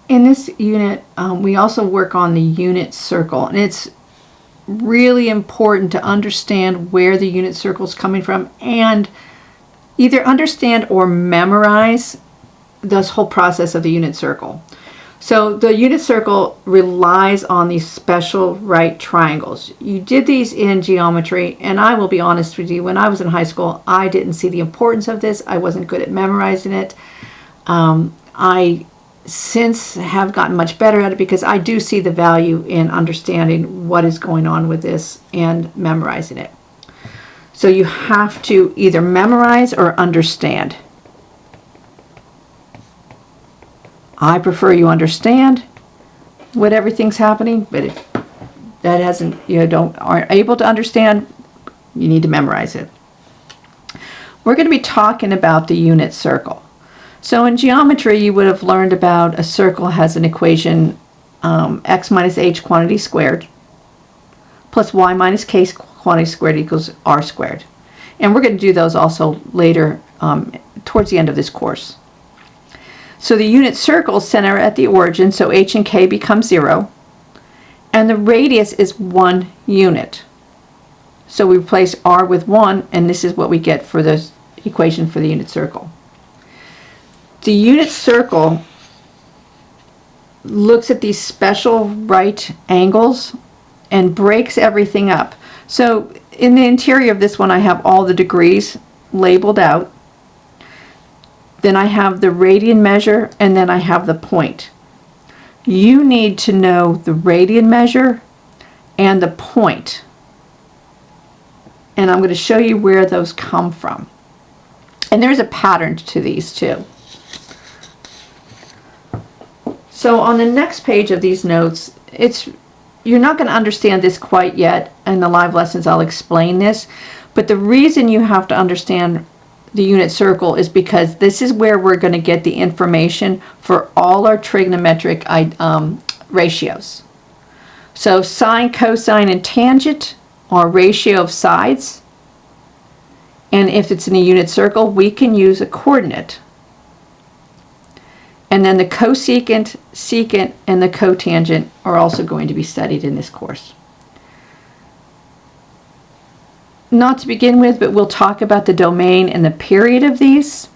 In this unit, we also work on the unit circle, and it's really important to understand where the unit circle is coming from and either understand or memorize this whole process of the unit circle. So the unit circle relies on these special right triangles. You did these in geometry, and I will be honest with you, when I was in high school, I didn't see the importance of this. I wasn't good at memorizing it. I since have gotten much better at it because I do see the value in understanding what is going on with this and memorizing it. So you have to either memorize or understand. I prefer you understand what everything's happening, but if that hasn't, aren't able to understand, you need to memorize it. We're going to be talking about the unit circle. So in geometry, you would have learned about a circle has an equation x minus h quantity squared plus y minus k quantity squared equals r squared. And we're going to do those also later towards the end of this course. So the unit circle center at the origin, so h and k become 0, and the radius is 1 unit. So we replace r with 1, and this is what we get for the equation for the unit circle. The unit circle looks at these special right angles and breaks everything up. So in the interior of this one, I have all the degrees labeled out. Then I have the radian measure, and then I have the point. You need to know the radian measure and the point. And I'm going to show you where those come from. And there's a pattern to these too. So on the next page of these notes, you're not going to understand this quite yet. In the live lessons, I'll explain this. But the reason you have to understand the unit circle is because this is where we're going to get the information for all our trigonometric ratios. So sine, cosine, and tangent are ratio of sides. And if it's in a unit circle, we can use a coordinate. And then the cosecant, secant, and the cotangent are also going to be studied in this course. Not to begin with, but we'll talk about the domain and the period of these.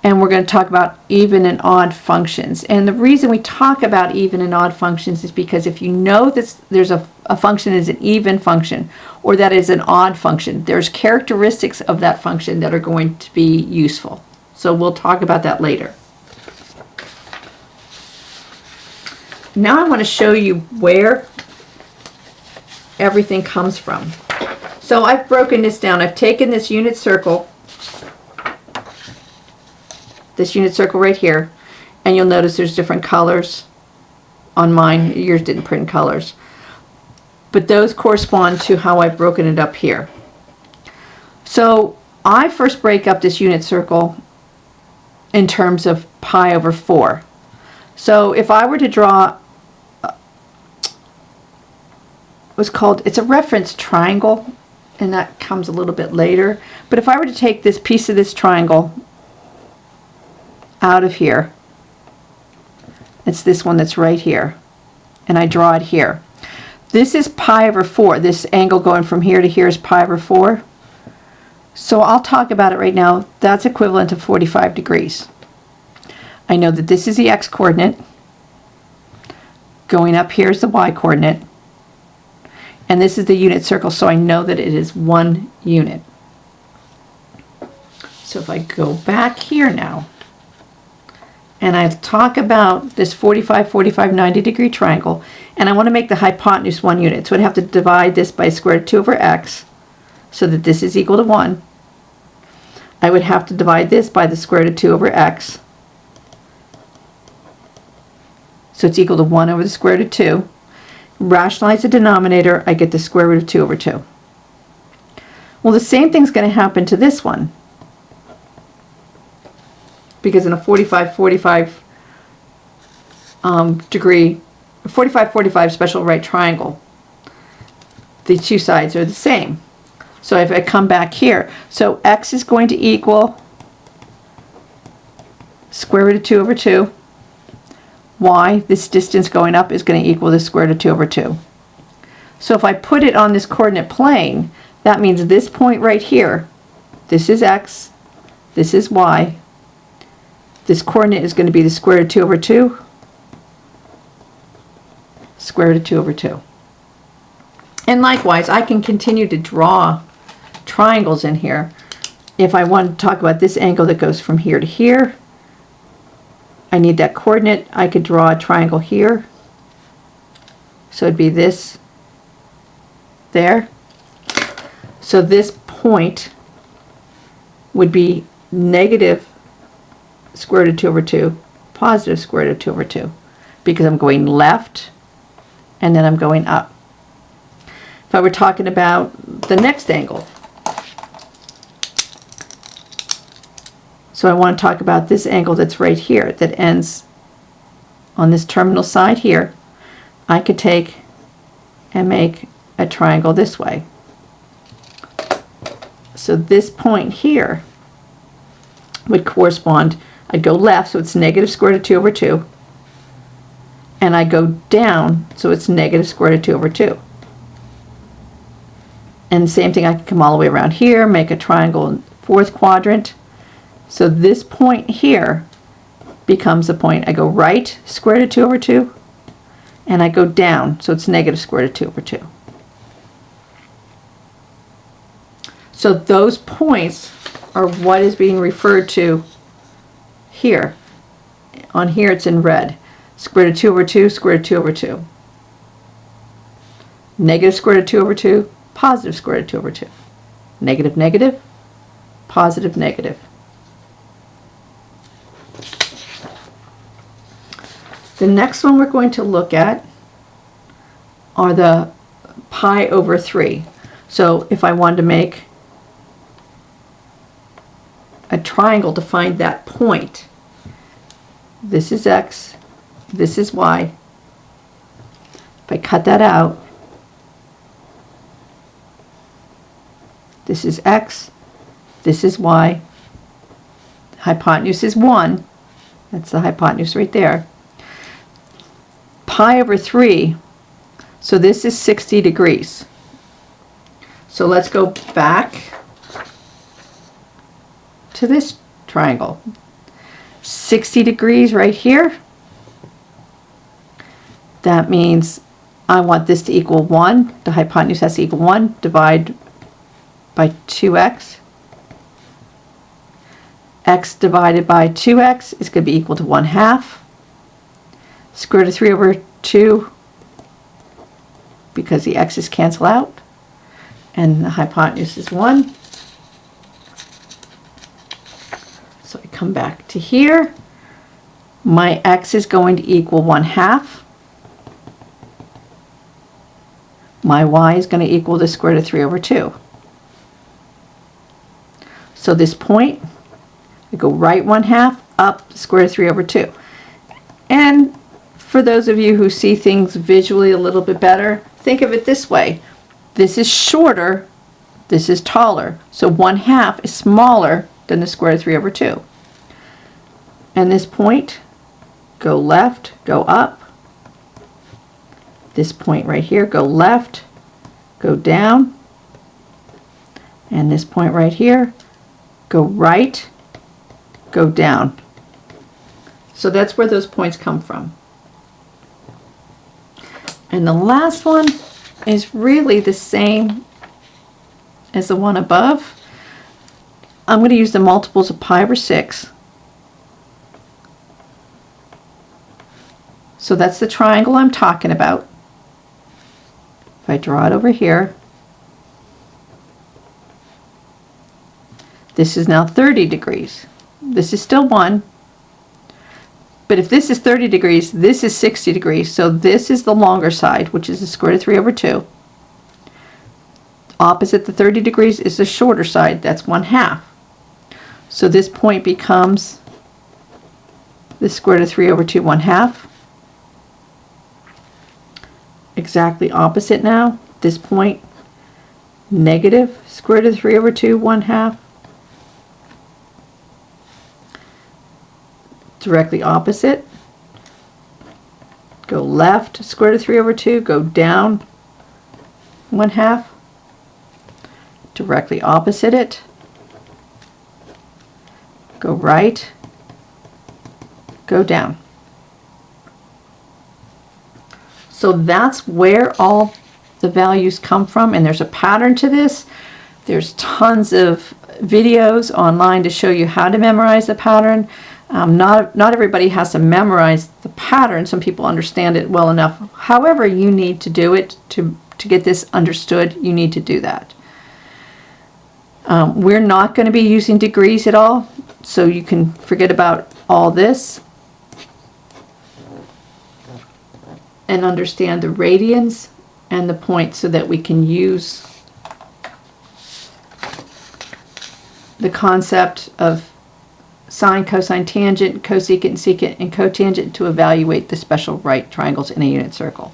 And we're going to talk about even and odd functions. And the reason we talk about even and odd functions is because if you know that there's a function is an even function or that is an odd function, there's characteristics of that function that are going to be useful. So we'll talk about that later. Now I want to show you where everything comes from. So I've broken this down. I've taken this unit circle right here, and you'll notice there's different colors on mine. Yours didn't print colors. But those correspond to how I've broken it up here. So I first break up this unit circle in terms of pi over 4. So if I were to draw it's a reference triangle, and that comes a little bit later. But if I were to take this piece of this triangle out of here, it's this one that's right here, and I draw it here. This is pi over 4. This angle going from here to here is pi over 4. So I'll talk about it right now. That's equivalent to 45 degrees. I know that this is the x coordinate. Going up here is the y coordinate. And this is the unit circle, so I know that it is 1 unit. So if I go back here now, and I talk about this 45, 45, 90 degree triangle, and I want to make the hypotenuse 1 unit. So I'd have to divide this by square root of 2 over x, so that this is equal to 1. I would have to divide this by the square root of 2 over x, so it's equal to 1 over the square root of 2. Rationalize the denominator, I get the square root of 2 over 2. Well, the same thing's going to happen to this one, because in a 45-45 degree, 45-45 special right triangle, the two sides are the same. So if I come back here, so x is going to equal square root of 2 over 2, y, this distance going up, is going to equal the square root of 2 over 2. So if I put it on this coordinate plane, that means this point right here, this is x, this is y. This coordinate is going to be the square root of 2 over 2, square root of 2 over 2. And likewise, I can continue to draw triangles in here. If I want to talk about this angle that goes from here to here, I need that coordinate. I could draw a triangle here. So it'd be this there. So this point would be negative square root of 2 over 2, positive square root of 2 over 2, because I'm going left and then I'm going up. If I were talking about the next angle, so I want to talk about this angle that's right here, that ends on this terminal side here, I could take and make a triangle this way. So this point here would correspond, I'd go left, so it's negative square root of 2 over 2, and I go down, so it's negative square root of 2 over 2. And same thing, I can come all the way around here, make a triangle in fourth quadrant. So this point here becomes the point, I go right, square root of 2 over 2, and I go down, so it's negative square root of 2 over 2. So those points are what is being referred to here. On here it's in red. Square root of 2 over 2, square root of 2 over 2. Negative square root of 2 over 2, positive square root of 2 over 2. Negative, negative, positive, negative. The next one we're going to look at are the pi over 3. So if I wanted to make a triangle to find that point, this is x, this is y. If I cut that out, this is x, this is y, hypotenuse is 1, that's the hypotenuse right there. Pi over 3, so this is 60 degrees. So let's go back to this triangle. 60 degrees right here. That means I want this to equal 1. The hypotenuse has to equal 1. Divide by 2x. X divided by 2x is going to be equal to 1/2. Square root of 3 over 2, because the x's cancel out, and the hypotenuse is 1. So I come back to here. My x is going to equal 1/2. My y is going to equal the square root of 3 over 2. So this point, I go right 1/2, up square root of 3 over 2. And for those of you who see things visually a little bit better, think of it this way. This is shorter, this is taller. So 1/2 is smaller than the square root of 3 over 2. And this point, go left, go up. This point right here, go left, go down. And this point right here, go right, go down. So that's where those points come from. And the last one is really the same as the one above. I'm going to use the multiples of pi over 6. So that's the triangle I'm talking about. If I draw it over here, this is now 30 degrees. This is still 1. But if this is 30 degrees, this is 60 degrees. So this is the longer side, which is the square root of 3 over 2. Opposite the 30 degrees is the shorter side, that's 1/2. So this point becomes the square root of 3 over 2, 1/2. Exactly opposite now. This point, negative square root of 3 over 2, 1/2. Directly opposite. go left, square root of 3 over 2, go down 1/2, directly opposite it, go right, go down. So that's where all the values come from, and there's a pattern to this. There's tons of videos online to show you how to memorize the pattern. Not everybody has to memorize the pattern. Some people understand it well enough. However you need to do it to get this understood, you need to do that. We're not going to be using degrees at all, so you can forget about all this and understand the radians and the points so that we can use the concept of sine, cosine, tangent, cosecant, secant, and cotangent to evaluate the special right triangles in a unit circle.